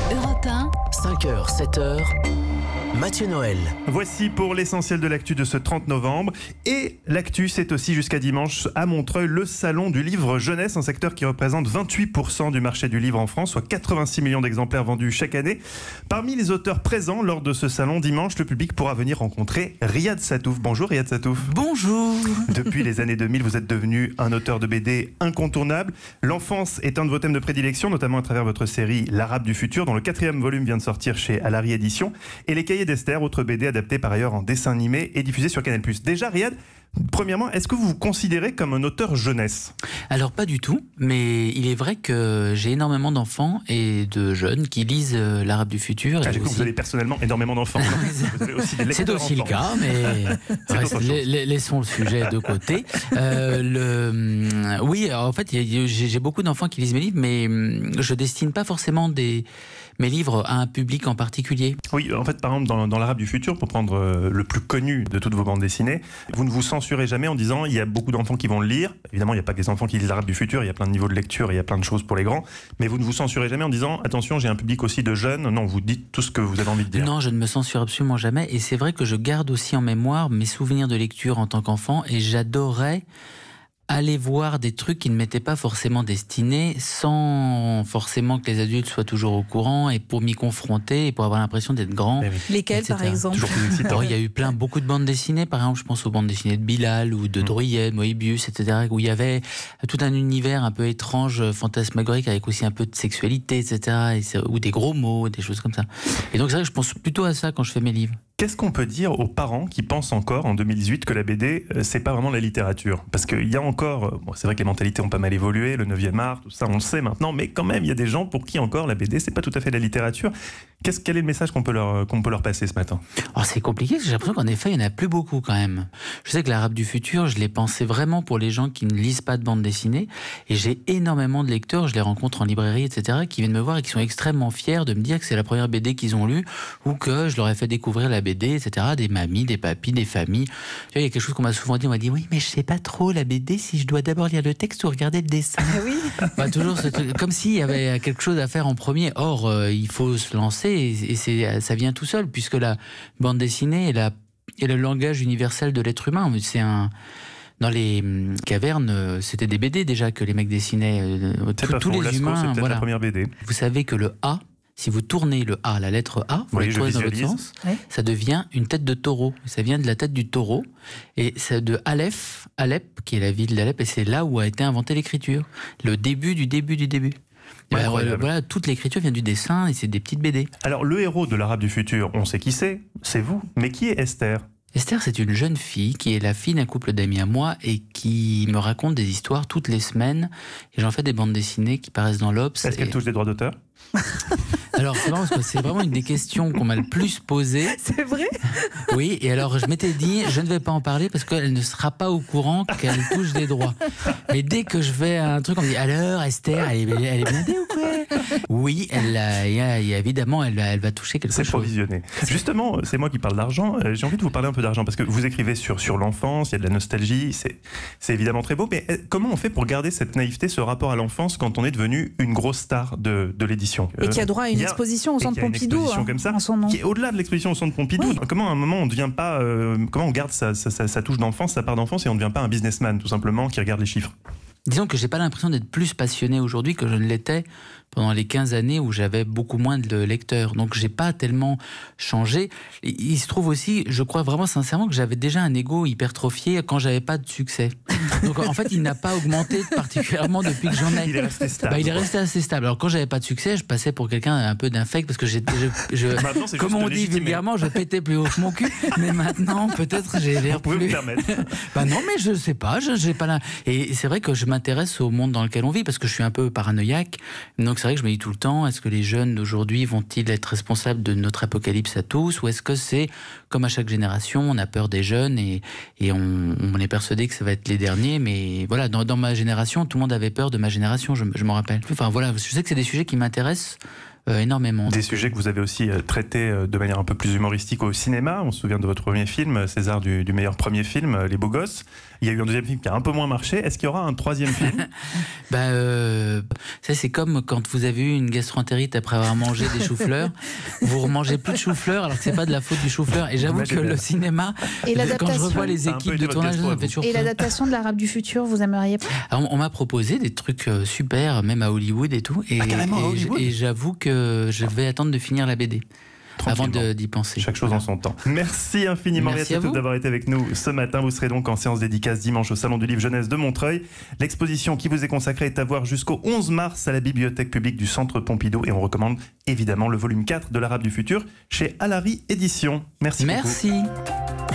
Europe 1, 5h, 7h, Mathieu Noël. Voici pour l'essentiel de l'actu de ce 30 novembre. Et l'actu, c'est aussi jusqu'à dimanche à Montreuil, le salon du livre jeunesse, un secteur qui représente 28% du marché du livre en France, soit 86 millions d'exemplaires vendus chaque année. Parmi les auteurs présents lors de ce salon, dimanche, le public pourra venir rencontrer Riyad Sattouf. Bonjour Riyad Sattouf. Bonjour. Depuis les années 2000, vous êtes devenu un auteur de BD incontournable. L'enfance est un de vos thèmes de prédilection, notamment à travers votre série L'Arabe du futur, dont le 4e volume vient de sortir chez Alary Éditions. Et Les Cahiers d'Esther, autre BD adapté par ailleurs en dessin animé et diffusé sur Canal+. Déjà, Riyad, premièrement, est-ce que vous vous considérez comme un auteur jeunesse ? Alors, pas du tout, mais il est vrai que j'ai énormément d'enfants et de jeunes qui lisent L'Arabe du futur. J'ai cru que vous avez personnellement énormément d'enfants. Vous avez aussi des lecteurs. C'est aussi le cas, mais laissons le sujet de côté. Oui, en fait, j'ai beaucoup d'enfants qui lisent mes livres, mais je destine pas forcément mes livres à un public en particulier. Oui, en fait, par exemple, dans L'Arabe du futur, pour prendre le plus connu de toutes vos bandes dessinées, vous ne vous censurez jamais en disant il y a beaucoup d'enfants qui vont le lire. Évidemment, il n'y a pas que les enfants qui lisent L'Arabe du futur, il y a plein de niveaux de lecture, il y a plein de choses pour les grands. Mais vous ne vous censurez jamais en disant attention, j'ai un public aussi de jeunes. Non, vous dites tout ce que vous avez envie de dire. Non, je ne me censure absolument jamais. Et c'est vrai que je garde aussi en mémoire mes souvenirs de lecture en tant qu'enfant. Et j'adorais aller voir des trucs qui ne m'étaient pas forcément destinés, sans forcément que les adultes soient toujours au courant, et pour m'y confronter et pour avoir l'impression d'être grand. Lesquels, etc. par exemple? Alors, il y a eu beaucoup de bandes dessinées, par exemple, je pense aux bandes dessinées de Bilal ou de Drouillet, Moebius, etc., où il y avait tout un univers un peu étrange, fantasmagorique, avec aussi un peu de sexualité, etc., ou des gros mots, des choses comme ça. Et donc c'est vrai que je pense plutôt à ça quand je fais mes livres. Qu'est-ce qu'on peut dire aux parents qui pensent encore en 2018 que la BD, c'est pas vraiment la littérature? Parce qu'il y a encore, c'est vrai que les mentalités ont pas mal évolué, le 9e art, tout ça, on le sait maintenant, mais quand même, il y a des gens pour qui encore la BD, c'est pas tout à fait la littérature. Quel est le message qu'on peut leur passer ce matin? C'est compliqué, parce que j'ai l'impression qu'en effet, il n'y en a plus beaucoup quand même. Je sais que L'Arabe du futur, je l'ai pensé vraiment pour les gens qui ne lisent pas de bande dessinée, et j'ai énormément de lecteurs, je les rencontre en librairie, etc., qui viennent me voir et qui sont extrêmement fiers de me dire que c'est la première BD qu'ils ont lue, ou que je leur ai fait découvrir la BD, etc., des mamies, des papis, des familles. Tu vois, il y a quelque chose qu'on m'a souvent dit, on m'a dit, oui, mais je sais pas trop la BD si je dois d'abord lire le texte ou regarder le dessin. Oui. Toujours ce truc, comme s'il y avait quelque chose à faire en premier. Or, il faut se lancer et ça vient tout seul, puisque la bande dessinée est le langage universel de l'être humain. Dans les cavernes, c'était des BD déjà que les mecs dessinaient. Tous les humains. C'est peut-être la première BD. Vous savez que le A, si vous tournez le A, la lettre A, vous la tournez dans l'autre sens, ça devient une tête de taureau. Ça vient de la tête du taureau. Et c'est de Alep, qui est la ville d'Alep, et c'est là où a été inventée l'écriture. Le début du début du début. Voilà, toute l'écriture vient du dessin et c'est des petites BD. Alors, le héros de L'Arabe du futur, on sait qui c'est vous. Mais qui est Esther ? Esther, c'est une jeune fille qui est la fille d'un couple d'amis à moi et qui me raconte des histoires toutes les semaines. Et j'en fais des bandes dessinées qui paraissent dans l'Obs. Est-ce qu'elle touche des droits d'auteur ? Alors, c'est marrant parce que c'est vraiment une des questions qu'on m'a le plus posées. C'est vrai ? Oui, et alors je m'étais dit, je ne vais pas en parler parce qu'elle ne sera pas au courant qu'elle touche des droits. Mais dès que je fais un truc, on me dit, alors Esther, elle est blindée ou quoi ? Oui, évidemment, elle va toucher quelque chose. C'est provisionné. Justement, c'est moi qui parle d'argent. J'ai envie de vous parler un peu d'argent parce que vous écrivez sur l'enfance, il y a de la nostalgie, c'est évidemment très beau. Mais comment on fait pour garder cette naïveté, ce rapport à l'enfance quand on est devenu une grosse star de l'édition ? Et qui a droit à une exposition au Centre Pompidou, comme ça, en son nom. Qui est au-delà de l'exposition au Centre Pompidou. Oui. Comment à un moment on ne devient pas, comment on garde sa touche d'enfance, sa part d'enfance, et on ne devient pas un businessman tout simplement qui regarde les chiffres? Disons que j'ai pas l'impression d'être plus passionné aujourd'hui que je ne l'étais pendant les 15 années où j'avais beaucoup moins de lecteurs. Donc j'ai pas tellement changé. Il se trouve aussi, je crois vraiment sincèrement que j'avais déjà un ego hypertrophié quand j'avais pas de succès. Donc en fait, il n'a pas augmenté particulièrement depuis que j'en ai. Il est resté stable. Il est resté assez stable. Alors quand j'avais pas de succès, je passais pour quelqu'un un peu d'infect parce que comme on dit vulgairement, je pétais plus haut que mon cul. Mais maintenant, peut-être j'ai l'air plus... Vous pouvez vous permettre. Non, mais je sais pas, j'ai pas la... Et c'est vrai que je m'intéresse au monde dans lequel on vit parce que je suis un peu paranoïaque. Donc c'est vrai que je me dis tout le temps, est-ce que les jeunes d'aujourd'hui vont-ils être responsables de notre apocalypse à tous, ou est-ce que c'est comme à chaque génération, on a peur des jeunes et on est persuadé que ça va être les derniers, mais voilà, dans ma génération, tout le monde avait peur de ma génération, je m'en rappelle. Enfin voilà, je sais que c'est des sujets qui m'intéressent énormément. Des sujets que vous avez aussi traités de manière un peu plus humoristique au cinéma. On se souvient de votre premier film, César du meilleur premier film, Les Beaux Gosses. Il y a eu un deuxième film qui a un peu moins marché. Est-ce qu'il y aura un troisième film? Ça, c'est comme quand vous avez eu une gastroentérite après avoir mangé des choux-fleurs. Vous remangez plus de choux-fleurs alors que c'est pas de la faute du chou-fleur. Et j'avoue que le cinéma, quand je revois les équipes de tournage, ça me fait toujours peur. Et l'adaptation de l'Arabe du futur, vous aimeriez pas? Alors, on m'a proposé des trucs super, même à Hollywood et tout. Et j'avoue que je vais attendre de finir la BD. Avant d'y penser. Chaque chose en son temps. Merci infiniment, Merci d'avoir été avec nous ce matin. Vous serez donc en séance dédicace dimanche au Salon du Livre Jeunesse de Montreuil. L'exposition qui vous est consacrée est à voir jusqu'au 11 mars à la bibliothèque publique du Centre Pompidou. Et on recommande évidemment le volume 4 de l'Arabe du futur chez Alary Éditions. Merci beaucoup.